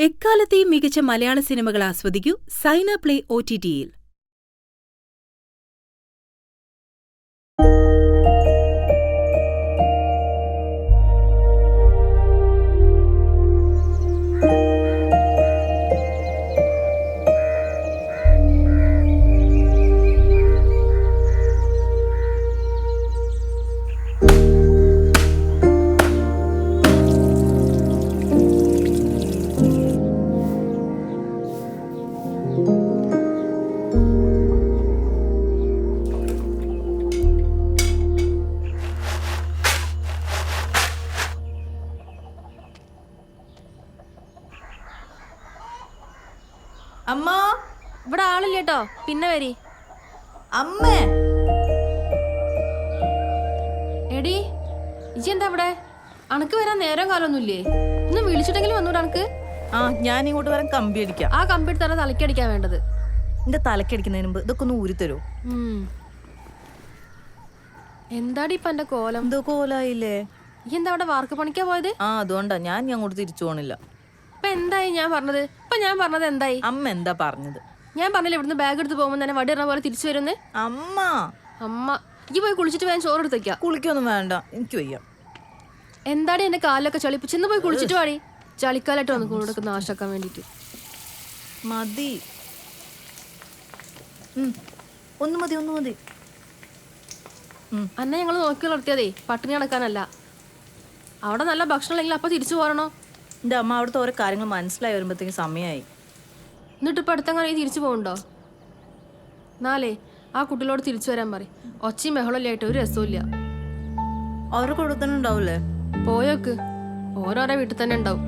എക്കാലത്തെയും മികച്ച മലയാള സിനിമകൾ ആസ്വദിക്കൂ സൈന പ്ലേ OTT-യിൽ. അമ്മ ഇവിടെ ആളില്ല കേട്ടോ, പിന്നെ വരി. അമ്മേ എടി ഇജി എന്താ ഇവിടെ? അണക്ക് വരാൻ നേരം കാലൊന്നുമില്ലേ? ഒന്ന് വിളിച്ചിട്ടെങ്കിലും വന്നൂടെ അണക്ക്? ഞാൻ ഇങ്ങോട്ട് വരാൻ കമ്പി അടിക്കാം. ആ കമ്പി എടുത്താണ് തലക്കടിക്കാൻ വേണ്ടത്. എന്റെ തലക്കടിക്കുന്നതിന് മുമ്പ് ഇതൊക്കെ ഒന്ന് ഊരി തരൂ. എന്താടി ഇപ്പൊ എന്റെ കോലം? എന്തോ കോലായില്ലേ? ഈ എന്താ അവിടെ വാർക്ക് പണിക്കാ പോയത്? അതുകൊണ്ടാ ഞാൻ അങ്ങോട്ട് തിരിച്ചു പോണില്ല. ഇപ്പൊ എന്തായി ഞാൻ പറഞ്ഞത് എന്തായി? അമ്മ എന്താ പറഞ്ഞത്? ഞാൻ പറഞ്ഞില്ല ഇവിടുന്ന് ബാഗ് എടുത്ത് പോകുമ്പോ തന്നെ വടി ഇടുന്ന പോലെ തിരിച്ചു വരുന്ന്. അമ്മ ഈ പോയി കുളിച്ചിട്ട് വേഗം ചോറ് എടുത്തേക്കാം. കുളിക്കൊന്നും വേണ്ട, എനിക്ക് വയ്യ. എന്താടി എന്റെ കാലൊക്കെ ചളിപ്പ്? ചെന്ന് പോയി കുളിച്ചിട്ട് പാടി. ചളിക്കാലായിട്ട് വന്ന് കൊടുക്കുന്ന നാശാക്കാൻ വേണ്ടിട്ട്. മതി, ഒന്ന് മതി. അന്നെ ഞങ്ങൾ നോക്കി വളർത്തിയതേ പട്ടിണി നടക്കാനല്ല. അവിടെ നല്ല ഭക്ഷണം ഇല്ലെങ്കിൽ അപ്പൊ തിരിച്ചു പോരണോ? എന്റെ അമ്മ അവിടുത്തെ ഓരോ കാര്യങ്ങൾ മനസ്സിലായി വരുമ്പോഴത്തേക്കും സമയമായി. എന്നിട്ട് ഇപ്പൊ അടുത്തങ്ങനെ തിരിച്ചു പോകണ്ടോ? നാലേ ആ കുട്ടികളോട് തിരിച്ചു വരാൻ പറയും. ഒച്ചയും ബഹളമില്ലായിട്ട് ഒരു രസവും. അവരുടെ കൂടെ തന്നെ ഉണ്ടാവൂലേ? പോയോക്ക്, ഓരോരോ വീട്ടിൽ തന്നെ ഉണ്ടാവും.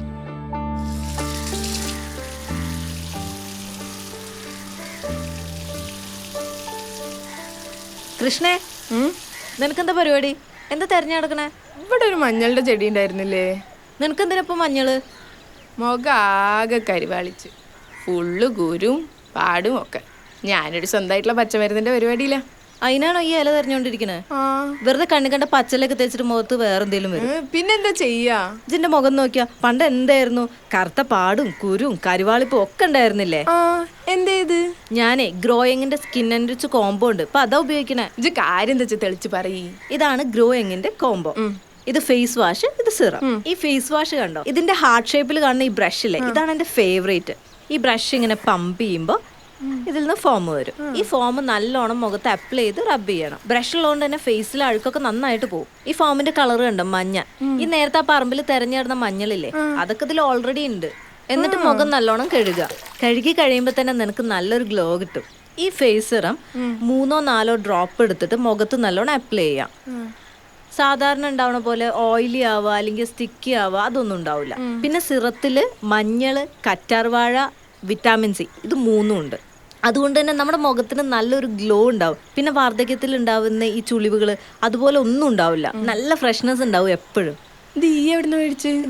കൃഷ്ണേ, നിനക്കെന്താ പരിപാടി? എന്താ തെരഞ്ഞെടുക്കണേ? ഇവിടെ ഒരു മഞ്ഞളുടെ ചെടി ഉണ്ടായിരുന്നില്ലേ? നിനക്കെന്തിനാ ഇപ്പൊ മഞ്ഞള്? മുഖം ആകെ കരിവാളിച്ച് ഫുള്ള് കുരും പാടും ഒക്കെ. ഞാനൊരു സ്വന്തമായിട്ടുള്ള പച്ചമരുന്നിന്റെ പരിപാടിയില്ല. അതിനാണോ ഈ ഇല തെരഞ്ഞോണ്ടിരിക്കണേ? വെറുതെ കണ്ണി കണ്ട പച്ചലൊക്കെ തേച്ചിട്ട് മുഖത്ത് വേറെ എന്തേലും വരും. പിന്നെന്താ ചെയ്യാ? ഇതിന്റെ മുഖം നോക്കിയാ പണ്ട് എന്തായിരുന്നു? കറുത്ത പാടും കുരും കരിവാളിപ്പും ഒക്കെ ഉണ്ടായിരുന്നില്ലേ? എന്തേത്? ഞാനേ ഗ്രോയിങ്ങിന്റെ സ്കിൻ ആൻഡ് റിച്ച് കോംബോ ഉണ്ട്, ഇപ്പൊ അതാ ഉപയോഗിക്കണേ. ഇത് കാര്യം എന്താ തെളിച്ച് പറയ്. ഇതാണ് ഗ്രോയിങ്ങിന്റെ കോംബോ. ഇത് ഫേസ് വാഷ്, ഇത് സിറം. ഈ ഫേസ് വാഷ് കണ്ടോ? ഇതിന്റെ ഹാർട്ട് ഷേപ്പിൽ കാണുന്ന ഈ ബ്രഷില്ലേ, ഇതാണ് എന്റെ ഫേവറേറ്റ്. ഈ ബ്രഷ് ഇങ്ങനെ പമ്പ് ചെയ്യുമ്പോ ഇതിൽ നിന്ന് ഫോം വരും. ഈ ഫോം നല്ലോണം മുഖത്ത് അപ്ലൈ ചെയ്ത് റബ്ബ് ചെയ്യണം. ബ്രഷ് ഉള്ളതുകൊണ്ട് തന്നെ ഫേസിലെ അഴുക്കൊക്കെ നന്നായിട്ട് പോകും. ഈ ഫോമിന്റെ കളർ കണ്ടോ? മഞ്ഞ. ഈ നേരത്തെ ആ പറമ്പിൽ തെരഞ്ഞെടുന്ന മഞ്ഞളില്ലേ, അതൊക്കെ ഇതിൽ ഓൾറെഡി ഉണ്ട്. എന്നിട്ട് മുഖം നല്ലോണം കഴുകി കഴിയുമ്പോ തന്നെ നിനക്ക് നല്ലൊരു ഗ്ലോ കിട്ടും. ഈ ഫേസ് സിറം 3-4 ഡ്രോപ്പ് എടുത്തിട്ട് മുഖത്ത് നല്ലോണം അപ്ലൈ ചെയ്യാം. സാധാരണ ഉണ്ടാവണ പോലെ ഓയിലി ആവുക അല്ലെങ്കിൽ സ്റ്റിക്കി ആവുക അതൊന്നും ഉണ്ടാവില്ല. പിന്നെ സിറത്തില് മഞ്ഞള്, കറ്റാർവാഴ, വിറ്റാമിൻ സി, ഇത് 3 ഉണ്ട്. അതുകൊണ്ട് തന്നെ നമ്മുടെ മുഖത്തിന് നല്ലൊരു ഗ്ലോ ഉണ്ടാവും. പിന്നെ വാർദ്ധക്യത്തിൽ ഉണ്ടാവുന്ന ഈ ചുളിവുകള് അതുപോലെ ഒന്നും ഉണ്ടാവില്ല. നല്ല ഫ്രഷ്നെസ് ഉണ്ടാവും എപ്പോഴും. ഇത്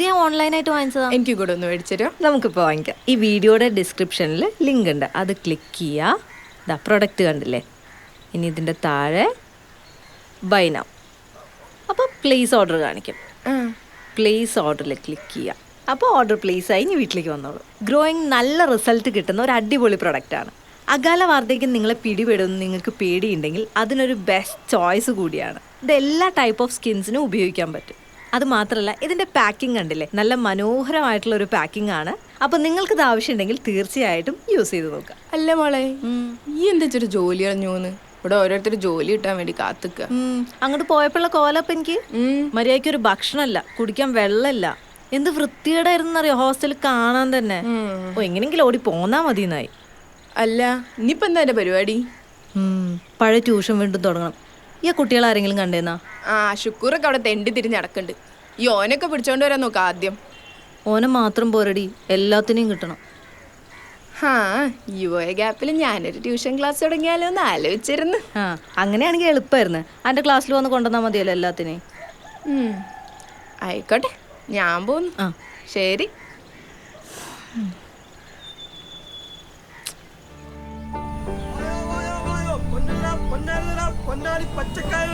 ഞാൻ ഓൺലൈനായിട്ട് വാങ്ങിച്ചതാ. എനിക്ക് കൂടെ ഒന്ന് മേടിച്ചോ. നമുക്കിപ്പോൾ വാങ്ങിക്കാം. ഈ വീഡിയോയുടെ ഡിസ്ക്രിപ്ഷനിൽ ലിങ്ക് ഉണ്ട്, അത് ക്ലിക്ക് ചെയ്യുക. പ്രൊഡക്റ്റ് കണ്ടില്ലേ? ഇനി ഇതിൻ്റെ താഴെ ബൈ നൗ, അപ്പോൾ പ്ലേസ് ഓർഡർ കാണിക്കും. പ്ലേസ് ഓർഡറിൽ ക്ലിക്ക് ചെയ്യുക. അപ്പോൾ ഓർഡർ പ്ലേസ് ആയി ഇനി വീട്ടിലേക്ക് വന്നോളൂ. ഗ്രോയിങ് നല്ല റിസൾട്ട് കിട്ടുന്ന ഒരു അടിപൊളി പ്രൊഡക്റ്റാണ്. അകാല വാർദ്ധക്യം നിങ്ങളെ പിടിപെടുമെന്ന് നിങ്ങൾക്ക് പേടിയുണ്ടെങ്കിൽ അതിനൊരു ബെസ്റ്റ് ചോയ്സ് കൂടിയാണ്. ഇത് എല്ലാ ടൈപ്പ് ഓഫ് സ്കിൻസിനും ഉപയോഗിക്കാൻ പറ്റും. അത് മാത്രമല്ല ഇതിൻ്റെ പാക്കിംഗ് കണ്ടില്ലേ, നല്ല മനോഹരമായിട്ടുള്ള ഒരു പാക്കിംഗ് ആണ്. അപ്പോൾ നിങ്ങൾക്കിത് ആവശ്യമുണ്ടെങ്കിൽ തീർച്ചയായിട്ടും യൂസ് ചെയ്ത് നോക്കുക. അല്ല മോളെ, ഈ എന്താ വെച്ചൊരു ജോലി കളഞ്ഞൂന്ന്? ഇവിടെ ഓരോരുത്തർ ജോലി കിട്ടാൻ വേണ്ടി കാത്തുക്ക. അങ്ങോട്ട് പോയപ്പോഴുള്ള കോലപ്പം എനിക്ക് മര്യാദയ്ക്ക് ഒരു ഭക്ഷണമല്ല, കുടിക്കാൻ വെള്ളമില്ല. എന്ത് വൃത്തികേടായിരുന്നറിയോ ഹോസ്റ്റലിൽ കാണാൻ തന്നെ. എങ്ങനെയെങ്കിലും ഓടി പോന്നാ മതി എന്നായി. അല്ല ഇനിയിപ്പോ എന്താ എന്റെ പരിപാടി? പഴയ ട്യൂഷൻ വീണ്ടും തുടങ്ങണം. ഈ കുട്ടികൾ ആരെങ്കിലും കണ്ടേന്നാ? ശുക്കൂറൊക്കെ അവിടെ തെണ്ടി തിരിഞ്ഞ് നടക്കുന്നുണ്ട്. ഈ ഓനൊക്കെ പിടിച്ചോണ്ട് വരാൻ നോക്കാം ആദ്യം. ഓനെ മാത്രം പോരടി, എല്ലാത്തിനെയും കിട്ടണം. യുവ ഗ്യാപ്പിൽ ഞാനൊരു ട്യൂഷൻ ക്ലാസ് തുടങ്ങിയാലോ എന്ന് ആലോചിച്ചിരുന്നു. അങ്ങനെയാണെങ്കിൽ എളുപ്പമായിരുന്നു. എൻ്റെ ക്ലാസ്സിൽ വന്ന് കൊണ്ടുവന്നാൽ മതിയല്ലോ എല്ലാത്തിനെയും. ആയിക്കോട്ടെ, ഞാൻ പോന്നു. ശരി. പൊന്നാടി പച്ചക്കായ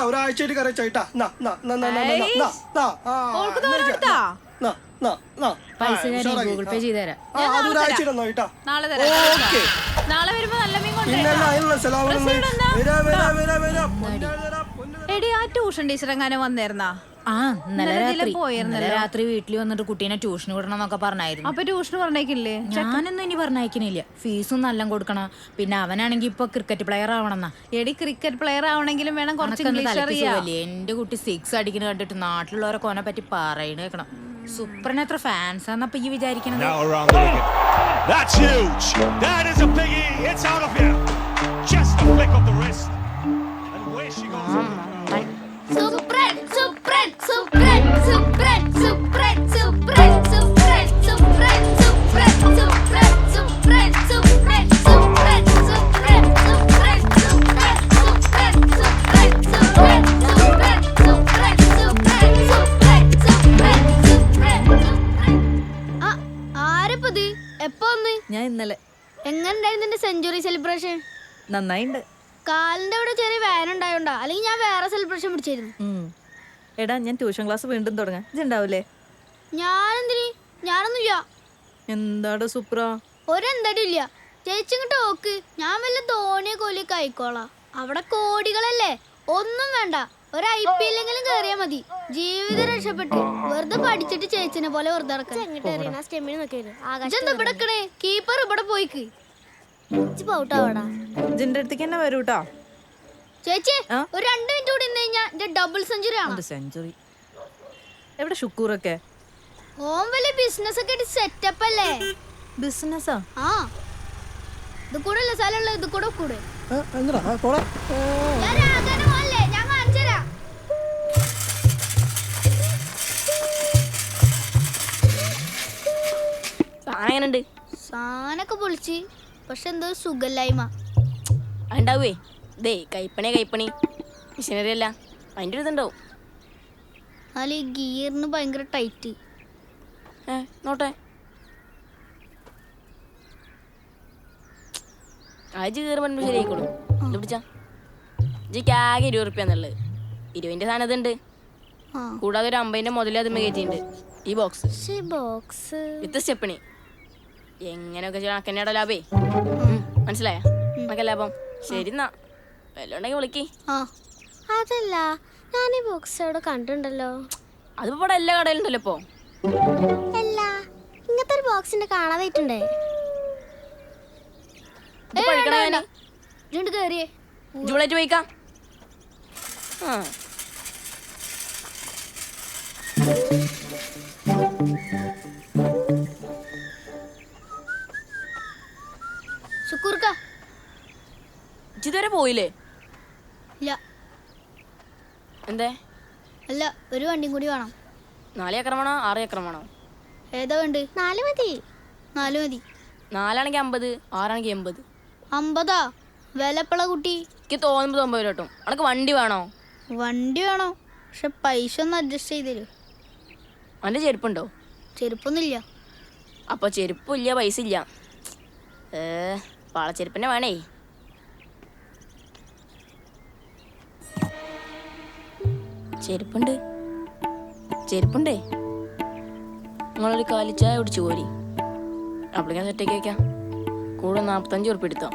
ഒരാഴ്ചയായിട്ട് കറി വെച്ചാ പൈസ ഞാൻ ഗൂഗിൾ പേ ചെയ്തുതരാം. അതൊരാഴ്ച ഇട്ടാ. നാളെ തരാം. ഓക്കെ നാളെ വരുമ്പോ നല്ല മീൻ പിന്നെ അതിനുള്ള സെലാമൊന്നും എടി ആ ട്യൂഷൻ ടീച്ചർ എങ്ങാനും വന്നേർന്നാ? ആ ഇന്നലെ പോയിരുന്നല്ലോ. രാത്രി വീട്ടിൽ വന്നിട്ട് കുട്ടീനെ ട്യൂഷന് വിടണം എന്നൊക്കെ പറഞ്ഞായിരുന്നു. അപ്പൊ ട്യൂഷന് പറഞ്ഞേക്കില്ലേ? ഞാനൊന്നും ഇനി പറഞ്ഞയക്കണില്ല. ഫീസും നല്ല കൊടുക്കണം. പിന്നെ അവനാണെങ്കി ഇപ്പൊ ക്രിക്കറ്റ് പ്ലെയർ ആവണമെന്നാ. എടി ക്രിക്കറ്റ് പ്ലെയർ ആവണെങ്കിലും വേണം കുറച്ച് അനക്കൊന്ന് ഇംഗ്ലീഷ് തലയ്ക്ക് അറിയാം. സുഖമില്ലേ? എന്റെ കുട്ടി 6 അടിക്കുന്ന കണ്ടിട്ട് നാട്ടിലുള്ളവരെ കോനെ പറ്റി പറയണേക്കണം. സൂപ്പറിന് എത്ര ഫാൻസ് ആന്നപ്പൊ ഈ വിചാരിക്കണത്? Now around the wicket. That's huge. That is a biggie. It's out of here. Just a flick of the wrist. And away she goes. Super, super, super, super, super, super, super, super, super, super, super, ആരപ്പത് എപ്പോ വന്ന്? ഞാൻ ഇന്നലെ. എങ്ങനെയുണ്ടായിരുന്നു നിന്റെ century celebration? നന്നായിണ്ട്. കാലിന്റെ അവിടെ ചെറിയ വേന ഉണ്ടായോണ്ടാ, അല്ലെങ്കിൽ ഞാൻ വേറെ സെലിബ്രേഷൻ പിടിച്ചിരുന്നു. എടാ ഞാൻ ട്യൂഷൻ ക്ലാസ് വീണ്ടും തുടങ്ങാം. ഇതുണ്ടാവൂലേ? ഞാനെന്തിന്? ഞാനൊന്നുമില്ല. എന്താടാ സുപ്ര? ഒരെന്തടും ഇല്ല. ചേച്ചി ഇങ്ങോട്ട് നോക്ക്. ഞാൻ വല്ല ധോണിയെ കൊല്ലിയൊക്കെ ആയിക്കോളാം. അവിടെ കോടികളല്ലേ, ഒന്നും വേണ്ട. ഒരു IPL എങ്കിലും കേറിയാ മതി. ജീവിതം രക്ഷപ്പെട്ട്. വെറുതെ പഠിച്ചിട്ട് ചേച്ചിനെ പോലെ വെറുതെ നടക്കണേ. കീപ്പർ ഇവിടെ പോയിക്ക്. ജിന്റെ അടുത്തേക്ക് തന്നെ വരൂട്ടാ. ചേച്ചി ഒരു 2 മിനിറ്റ് കൂടി നിന്ന് കഴിഞ്ഞാ എന്റെ ഡബിൾ സെഞ്ചുറി ആണ്. സെഞ്ചുറി എവിടെ? ഷുക്കൂറൊക്കെ ഓൻ വലിയ ബിസിനസ് ഒക്കെ സെറ്റപ്പ് അല്ലേ? ബിസിനസ്സാ? ആ, ഇത് കൂടെ അല്ല സ്ഥലമുള്ള, ഇത് കൂടെ കൂടെ. ഞാൻ രാഘവന്റെ മോനല്ലേ, ഞാൻ കാണിച്ചു തരാം. സാധനൊക്കെ പൊളിച്ച്, പക്ഷെ എന്തോ സുഖല്ലായ്മ ഉണ്ടാവേ. ദേ കൈപ്പണി മിഷനറി അല്ല, അതിൻ്റെ ഒരു ഇതുണ്ടാവും. എന്നാലും ഈ ഗിയറിന് ഭയങ്കര ടൈറ്റ്. നോട്ടെ ആജ് കയറുമ്പോൾ ശരിയായിക്കോളും. ഇത് പിടിച്ചാ ജിക്ക് ആകെ 20 റുപ്യ എന്നുള്ളത്. 20ന്റെ സാധനം ഇതുണ്ട്. കൂടാതെ ഒരു 50ന്റെ മുതലേ അതുമ്മ കയറ്റിണ്ട്. ഈ ബോക്സ് വിത്ത് സ്റ്റെപ്പണി. എങ്ങനെയൊക്കെ കണക്കന്നെയുടെ ലാഭേ. മനസ്സിലായ നമുക്ക് ലാഭം? ശരി എന്നാ വല്ല ഉണ്ടെങ്കിൽ വിളിക്ക്. അതല്ല, ഞാൻ ഈ ബോക്സ് അവിടെ കണ്ടിട്ടുണ്ടല്ലോ. അതിപ്പോ ഇവിടെ എല്ലാ കടയിലുണ്ടല്ലോ ഇപ്പൊ. അല്ല, ഇങ്ങനത്തെ ഒരു ബോക്സിന്റെ കാണാതായിട്ടുണ്ടേ. കേറിയേ ജൂളായിട്ട് പോയിക്കാം. ശുക്കൂർക്ക ഇതുവരെ പോയില്ലേ? ഇല്ല. എന്തേ? അല്ല, ഒരു വണ്ടിയും കൂടി വേണം. 4 ഏക്കർ വേണോ 6 ഏക്കർ വേണോ? ഏതാ വേണ്ട? 4 മതി. 4 മതി. 4 ആണെങ്കിൽ 50, 6 ആണെങ്കിൽ 80. 50 വിലപ്പള കുട്ടി. എനിക്ക് തോന്നുമ്പോ 90 കേട്ടോ. അനക്ക് വണ്ടി വേണോ? വണ്ടി വേണോ, പക്ഷെ പൈസ ഒന്ന് അഡ്ജസ്റ്റ് ചെയ്ത് തരൂ. അവൻ്റെ ചെരുപ്പുണ്ടോ? ചെരുപ്പൊന്നുമില്ല. അപ്പോൾ ചെരുപ്പില്ല, പൈസ ഇല്ല. പാളച്ചെരുപ്പിനെ വേണേ. ചെരുപ്പുണ്ടേ. നിങ്ങളൊരു കാലിച്ചായ കുടിച്ചു പോരി. അപ്പോഴേക്കാൻ സെറ്റേക്ക് വയ്ക്കാം. കൂടെ 45 ഉറുപ്പ്യ എടുത്തോ.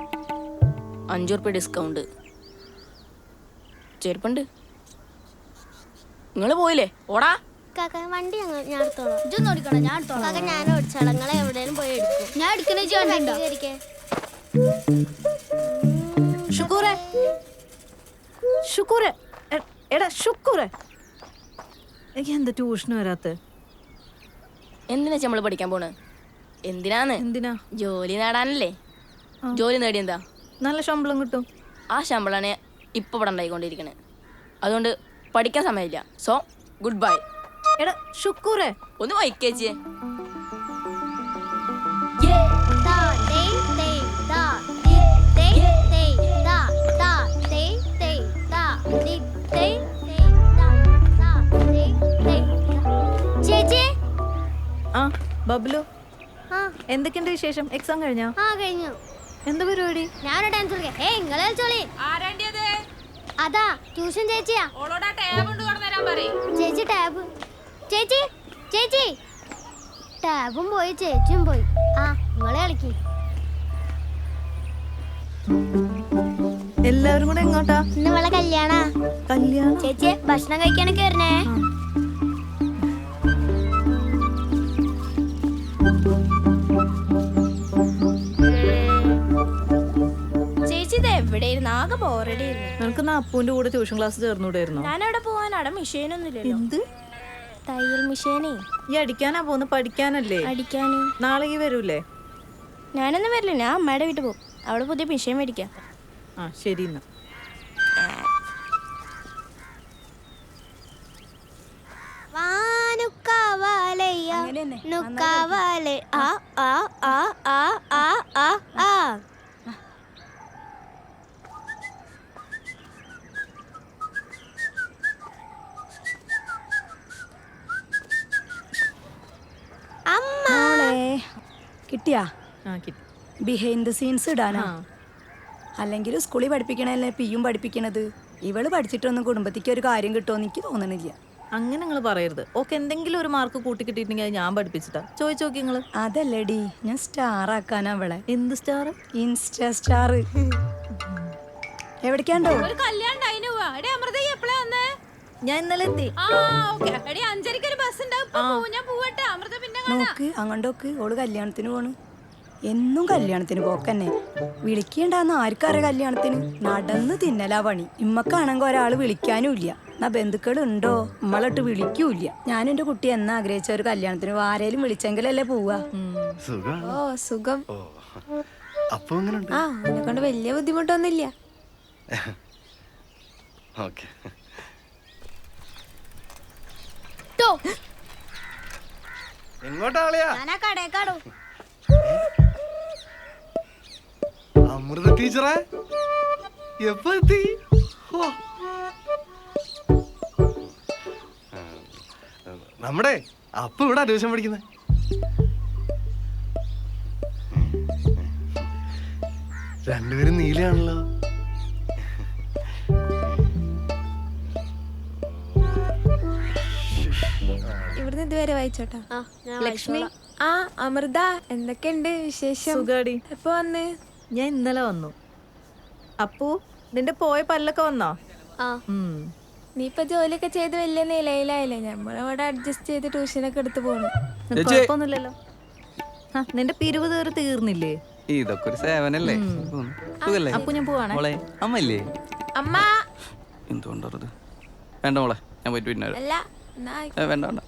5 ഉറുപ്പ്യ ഡിസ്കൗണ്ട്. ചെരുപ്പുണ്ട്. നിങ്ങൾ പോയില്ലേ? ഓടാ വണ്ടി ഞാൻ എടുത്തോളാം. ഇതൊന്നും ഓടിക്കണം, ഞാൻ എടുത്തോളാം. ഞാൻ ഓടിച്ചോളാം. നിങ്ങൾ എവിടെയും പോയി എടുക്കും. ഞാൻ എടുക്കണേ. ഷുക്കൂറെ, ഷുക്കൂറെ, എടാ ഷുക്കൂറെ, എനിക്ക് എന്താ ട്യൂഷന് വരാത്ത? എന്തിനാ നമ്മൾ പഠിക്കാൻ പോണ്? എന്തിനാ? ജോലി നേടാനല്ലേ. ജോലി നേടി എന്താ? നല്ല ശമ്പളം കിട്ടും. ആ ശമ്പളമാണ് ഇപ്പൊ ഇവിടെ ഉണ്ടായിക്കൊണ്ടിരിക്കണേ. അതുകൊണ്ട് പഠിക്കാൻ സമയമില്ല. So good bye. എടാ ഷുക്കൂറെ, ഒന്ന് വൈക്കേച്ചിയെ. ചേച്ചി. ആ ബബ്ലു, എന്തൊക്കെയുണ്ട് വിശേഷം? എക്സാം കഴിഞ്ഞോ? കഴിഞ്ഞു. എന്താ പരിപാടി? ഞാനൊരു ഡാൻസ് കളിക്കാം. നിങ്ങളെ കളിച്ചോളി. അതാ ട്യൂഷൻ ചേച്ചിയാ. ഓളോടാ ടാബ് കൊണ്ട് കൊണ്ടുവരാൻ പറയും. ചേച്ചി ടാബ്. ചേച്ചി ചേച്ചി ടാബും പോയി ചേച്ചിയും പോയി. ആ നിങ്ങളെ കളിക്ക്. എല്ലാവരും കൂടെ എങ്ങോട്ടാ? ഇന്ന് ഇവളെ കല്യാണാ. കല്യാണം? ചേച്ചി ഭക്ഷണം കഴിക്കാനൊക്കെ വരണേ. ചേച്ചി ഇത് എവിടെയായിരുന്നു? ആകെ ബോറടി. നിനക്ക് അപ്പൂന്റെ കൂടെ ട്യൂഷൻ ക്ലാസ് ചേർന്നൂടായിരുന്നോ? ഞാനവിടെ പോവാൻ അവിടെ മെഷീനൊന്നുമില്ലല്ലോ. എന്ത് തയ്യൽ മെഷീനേ. ഈ അടിക്കാനാ പോന്ന്? പഠിക്കാനല്ലേ? അടിക്കാന്. നാളെ ഈ വരൂലേ? ഞാനൊന്നും വരില്ല, ഞാൻ അമ്മയുടെ വീട്ടിൽ പോകും. അവിടെ പുതിയ മെഷീൻ മേടിക്കാം. ആ ശരി എന്നാ. കിട്ടിയാ? ആ കിട്ടി. ബിഹൈൻഡ് ദ സീൻസ് ഇടാനാ? അല്ലെങ്കിൽ സ്കൂളിൽ പഠിപ്പിക്കണല്ലേ പിയും പഠിപ്പിക്കണത്? ഇവള് പഠിച്ചിട്ടൊന്നും കുടുംബത്തിക്ക് ഒരു കാര്യം കിട്ടുമെന്ന് എനിക്ക് തോന്നണില്ല. അങ്ങനെ നിങ്ങൾ പറയരുത്. ഓക്കെ എന്തെങ്കിലും ഒരു മാർക്ക് കൂട്ടി കിട്ടിയിട്ടുണ്ടെങ്കിൽ അത് ഞാൻ പഠിപ്പിച്ചിട്ടാ. ചോദിച്ചു നോക്കി നിങ്ങള്. അതല്ലടി, ഞാൻ സ്റ്റാർ ആക്കാനാ അവളെ. എന്ത് സ്റ്റാർ? Insta star. എവിടേക്കാണ്ടോ? ഒരു കല്യാണം ഉണ്ടായിന് പോവാ. എടി അമൃത എപ്പോഴാ വന്നേ? ഞാൻ ഇന്നലെ എത്തി. ആ ഓക്കെ. എടി 5:30 ഒരു ബസ് ഉണ്ടാവും. ഞാൻ പോവട്ടെ. അമൃത പിന്നെ കാണാം. നോക്ക് അങ്ങോട്ടോക്ക്, ഓള് കല്യാണത്തിന് പോണ്. എന്നും കല്യാണത്തിന് പോക്കന്നെ. വിളിക്കണ്ടാന്ന് ആർക്കറിയാം കല്യാണത്തിന്? നടന്ന് തിന്നലാ പണി. ഇമ്മക്കാണെങ്കിൽ ഒരാള് വിളിക്കാനും ഇല്ല. എന്നാ ബന്ധുക്കളുണ്ടോ നമ്മളോട്ട് വിളിക്കൂല്ല. ഞാൻ എന്റെ കുട്ടി എന്നാ ആഗ്രഹിച്ച ഒരു കല്യാണത്തിന് ആരേലും വിളിച്ചെങ്കിലല്ലേ പോവാ. ഓ സുഖം. അപ്പൊ ആ അവനെ കൊണ്ട് വലിയ ബുദ്ധിമുട്ടൊന്നുമില്ല. എങ്ങോട്ടാളിയാ? അമൃത ടീച്ചറെ എപ്പോ എത്തി? നമ്മുടെ അപ്പൊ ഇവിടെ അഡ്മിഷൻ പഠിക്കുന്നത്. രണ്ടുപേരും നീലയാണല്ലോ. ഇവിടുന്ന് ഇതുവരെ വായിച്ചോട്ടാ. ലക്ഷ്മി. ആ അമൃത എന്തൊക്കെയുണ്ട് വിശേഷം? സുഖാടി. എപ്പോ വന്ന്? ഞാൻ ഇന്നലെ വന്നു. അപ്പു നിന്റെ പോയ പല്ലൊക്കെ വന്നോ? നീ ഇപ്പൊ ജോലിയൊക്കെ ചെയ്ത് വലിയ നിലയിലായില്ലേ? നമ്മളിവിടെ അഡ്ജസ്റ്റ് ചെയ്ത് ട്യൂഷനൊക്കെ എടുത്ത് പോണു. കുഴപ്പമൊന്നുമില്ലല്ലോ. നിന്റെ പിരിവ് തീർന്നില്ലേ? ഇതൊക്കെ ഒരു സേവനല്ലേ? അപ്പു ഞാൻ പോവാണേ. അമ്മല്ലേ? അമ്മ എന്തുകൊണ്ടത്? വേണ്ട മോളെ, ഞാൻ പോയിട്ട് പിന്നെ അല്ല വേണ്ട വേണ്ട.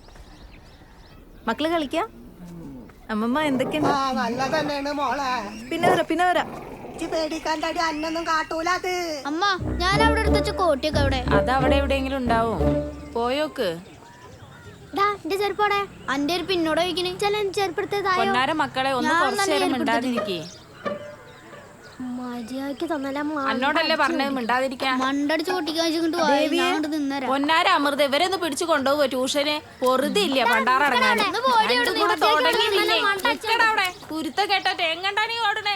മക്കള് കളിക്കാം. അമ്മമ്മ എന്തൊക്കെയുണ്ട്? നല്ലതന്നെയാണ് മോളെ. പിന്നെ വരാം. പേടിക്കാൻ്റെ അന്നൊന്നും കാട്ടൂല അത്. അമ്മ ഞാൻ അവിടെ എടുത്ത കോട്ടിയൊക്കെ അവിടെ. അത് അവിടെ എവിടെയെങ്കിലും ഉണ്ടാവും. പോയോക്ക്. എന്റെ ചെരുപ്പോടെ അന്റെ ഒരു പിന്നോടെ വയ്ക്കണേ. ചില ചെരുപ്പെടുത്തതായോ? പൊന്നാര മക്കളെ ഒന്ന് കുറച്ചു നേരം മിണ്ടാതിരിക്കേ. മര്യാദക്ക് തന്നല്ല. എന്നോടല്ലേ പറഞ്ഞത് മിണ്ടാതിരിക്കാൻ? മണ്ടടിച്ച് പൊട്ടിക്കാൻ നിന്നരാ. പൊന്നാര അമൃത ഇവരെ ഒന്ന് പിടിച്ചു കൊണ്ടുപോകുക ട്യൂഷന്. പൊറുതി ഇല്ല പണ്ടാറടങ്ങാൻ. കുരുത്ത കേട്ടോ എങ്ങണ്ടാ നീ ഓടണേ?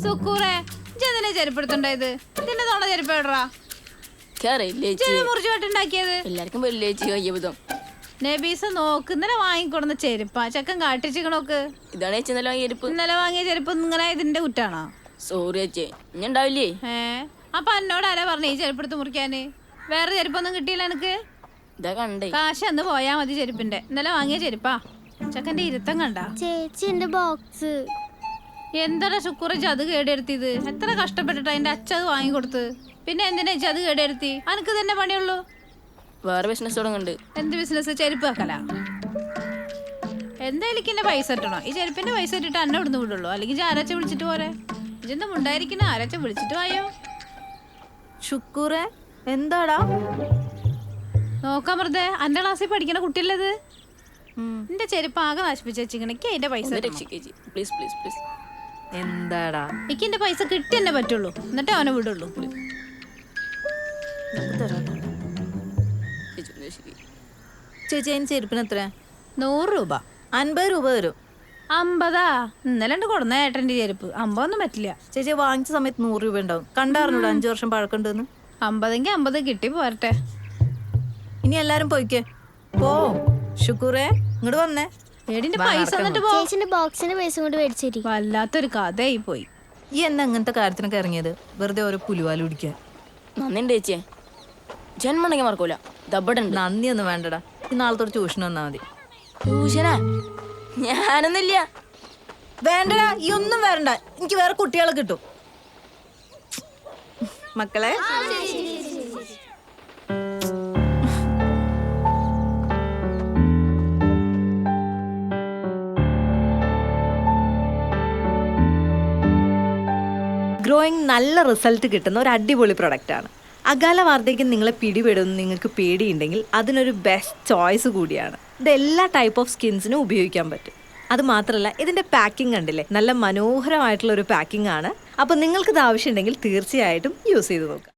സുക്കൂറെ ചെന്തിനെ ചെരുപ്പെടുത്തുണ്ടായത്? ഇതിന്റെ തോണ ചെരുപ്പേടാ മുറിച്ചു വെട്ടുണ്ടാക്കിയത്? എല്ലാവർക്കും വലിയ നബീസ നോക്ക്. ഇന്നലെ വാങ്ങിക്കൊടുന്ന ചെരുപ്പാ ചെക്കൻ കാട്ടിച്ചിക്കണോക്ക്. ഇതാണ് ചേച്ചി ഇന്നലെ വാങ്ങിയ ചെരുപ്പ്. ഇന്നലെ വാങ്ങിയ ചെരുപ്പ് ഇങ്ങനെ ഇതിന്റെ കുറ്റാണോ? സോറി ചേച്ചി, ഇനി ഉണ്ടാവില്ലേ? അപ്പൊ എന്നോട് ആരാ പറഞ്ഞ ഈ ചെരുപ്പെടുത്ത് മുറിക്കാന്? വേറെ ചെരുപ്പൊന്നും കിട്ടിയില്ല എനിക്ക്. ഇതാ കണ്ടേ. കാശ് അന്ന് പോയാ മതി ചെരുപ്പിന്റെ. ഇന്നലെ വാങ്ങിയ ചെരുപ്പാ. ചെക്കന്റെ ഇരുത്തം കണ്ട? ചേച്ചി എന്റെ ബോക്സ് എന്താ ശുക്രജ് അത് കേടെടുത്തിയത്? എത്ര കഷ്ടപ്പെട്ടിട്ട് അതിന്റെ അച്ഛ അത് വാങ്ങിക്കൊടുത്ത്. പിന്നെ എന്തിനാ അത് കേടെടുത്തി? അനക്ക് തന്നെ പണിയുള്ളൂ. വേറെ ബിസിനസ് തുടങ്ങുന്നുണ്ട്. എന്ത് ബിസിനസ്? ചെരുപ്പ് വെക്കല? എന്തായാലും എന്റെ പൈസ ഇട്ടണോ? ഈ ചെരുപ്പിന്റെ പൈസ ഇട്ടിട്ട് അന്നെ ഇവിടുന്ന് വിടുള്ളൂ. അല്ലെങ്കിൽ ആരാച്ച വിളിച്ചിട്ട് പോരെ? ഇതെന്താ മുണ്ടായിരിക്കണ? ആരാച്ച വിളിച്ചിട്ട് പോയോ? ശുക്കൂറെ എന്താടാ നോക്കാൻ വെറുതെ? അന്റെ ക്ലാസ്സിൽ പഠിക്കണ കുട്ടിയല്ലത്? എന്റെ ചെരുപ്പ് ആകെ നശിപ്പിച്ചേച്ചിക്കണക്ക് അതിന്റെ പൈസ. എന്താടാ? എനിക്ക് എന്റെ പൈസ കിട്ടി തന്നെ പറ്റുള്ളൂ. എന്നിട്ട് അവനെ വിടുള്ളൂ. ചേച്ചി അതിന് ചെരുപ്പിന് എത്ര? 100 രൂപ. 50 രൂപ തരും. 50 ഇന്നലെ കൊടുന്ന ഏട്ടന്റെ ചെരുപ്പ് 50 ഒന്നും പറ്റില്ല. ചേച്ചി വാങ്ങിച്ച സമയത്ത് 100 രൂപ ഉണ്ടാവും. കണ്ടാറിനോട് 5 വർഷം പഴക്കണ്ടെന്ന്. 50 50 കിട്ടി പോരട്ടെ. ഇനി എല്ലാരും പോയിക്കേ. പോ ശുക്കൂറേ, ഇങ്ങോട്ട് വന്നേ. ഏടിന്റെ പൈസ എന്നിട്ട് പോ. ചേച്ചിന്റെ ബോക്സിന് പൈസ കൊണ്ട് മേടിച്ചേരി. വല്ലാത്തൊരു കഥയായി പോയി. ഈ എന്നെ അങ്ങനത്തെ കാര്യത്തിനൊക്കെ ഇറങ്ങിയത് വെറുതെ ഓരോ പുലുവാല് കുടിക്കാൻ. നന്ദിണ്ട് ചേച്ചിയെ, ജന്മണ്ടെങ്കിൽ മറക്കൂല. ദബടുണ്ട്. നന്ദിയൊന്നും വേണ്ടടാ. ഈ നാളത്തോട് ട്യൂഷൻ വന്നാ മതി. ട്യൂഷനാ? ഞാനൊന്നുമില്ല. വേണ്ടടാ, ഈ ഒന്നും വരണ്ട. എനിക്ക് വേറെ കുട്ടികളെ കിട്ടും. മക്കളെ ഗ്രോയിങ് നല്ല റിസൾട്ട് കിട്ടുന്ന ഒരു അടിപൊളി പ്രൊഡക്റ്റാണ്. അകാല വാർദ്ധക്യം നിങ്ങളെ പിടിപെടുമെന്ന് നിങ്ങൾക്ക് പേടിയുണ്ടെങ്കിൽ അതിനൊരു ബെസ്റ്റ് ചോയ്സ് കൂടിയാണ്. ഇത് എല്ലാ ടൈപ്പ് ഓഫ് സ്കിൻസിനും ഉപയോഗിക്കാൻ പറ്റും. അത് മാത്രമല്ല, ഇതിൻ്റെ പാക്കിംഗ് കണ്ടില്ലേ, നല്ല മനോഹരമായിട്ടുള്ള ഒരു പാക്കിംഗ് ആണ്. അപ്പോൾ നിങ്ങൾക്കിത് ആവശ്യമുണ്ടെങ്കിൽ തീർച്ചയായിട്ടും യൂസ് ചെയ്ത് നോക്കുക.